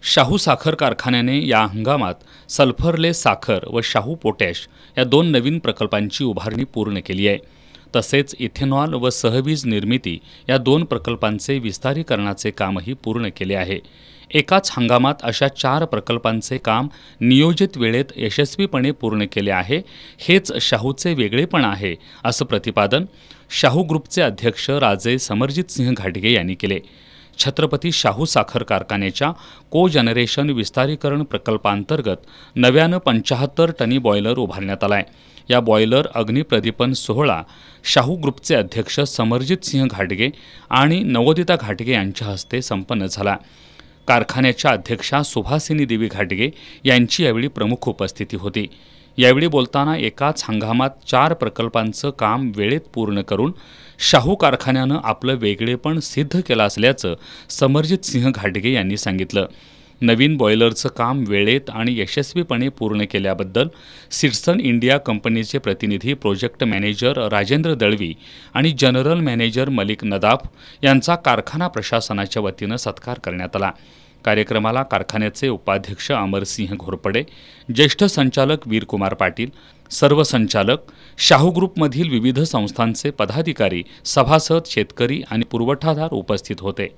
शाहू साखर कारखान्याने या हंगामात सल्फरलेस साखर व शाहू पोटॅश या दोन नवीन प्रकल्पांची उभारणी पूर्ण केली आहे। तसेच इथेनॉल व सहवीज निर्मिती या दोन प्रकल्पांचे विस्तारीकरणाचे कामही पूर्ण केले आहे। एकाच हंगामात अशा 4 प्रकल्पांचे काम नियोजित वेळेत यशस्वीपणे पूर्ण केले आहे। हेच शाहूचे वेगळेपण आहे, असं प्रतिपादन शाहू ग्रुपचे अध्यक्ष राजे समरजित सिंह घाटगे यांनी केले। छत्रपती शाहू साखर कारखान्याच्या कोजनरेशन विस्तारीकरण प्रकल्पांतर्गत नव्यानं 75 टनी बॉयलर उभारण्यात आलाय। या बॉयलर अग्निप्रदीपन सोहळा शाहू ग्रुपचे अध्यक्ष समरजित सिंह घाटगे आणि नवोदिता घाटगे यांच्या हस्ते संपन्न झाला। कारखान्याच्या अध्यक्षा सुभासिनी देवी घाटगे यांची यावेळी प्रमुख उपस्थिती होती। यावेळी बोलताना एकाच हंगामात 4 प्रकल्पांचं काम वेळेत पूर्ण करून शाहू कारखान्यानं आपलं वेगळेपण सिद्ध केलं असल्याचं समरजित सिंह घाटगे यांनी सांगितलं। नवीन बॉयलरचं काम वेळेत आणि यशस्वीपणे पूर्ण केल्याबद्दल सिट्सन इंडिया कंपनीचे प्रतिनिधी प्रोजेक्ट मॅनेजर राजेंद्र दळवी आणि जनरल मॅनेजर मलिक नदाफ यांचा कारखाना प्रशासनाच्या वतीनं सत्कार करण्यात आला। कार्यक्रमाला कारखान्याचे उपाध्यक्ष अमरसिंह घोरपडे, ज्येष्ठ संचालक वीरकुमार पाटील, सर्व संचालक, शाहू ग्रुपमधील विविध संस्थांचे पदाधिकारी, सभासद, शेतकरी आणि पुरवठादार उपस्थित होते।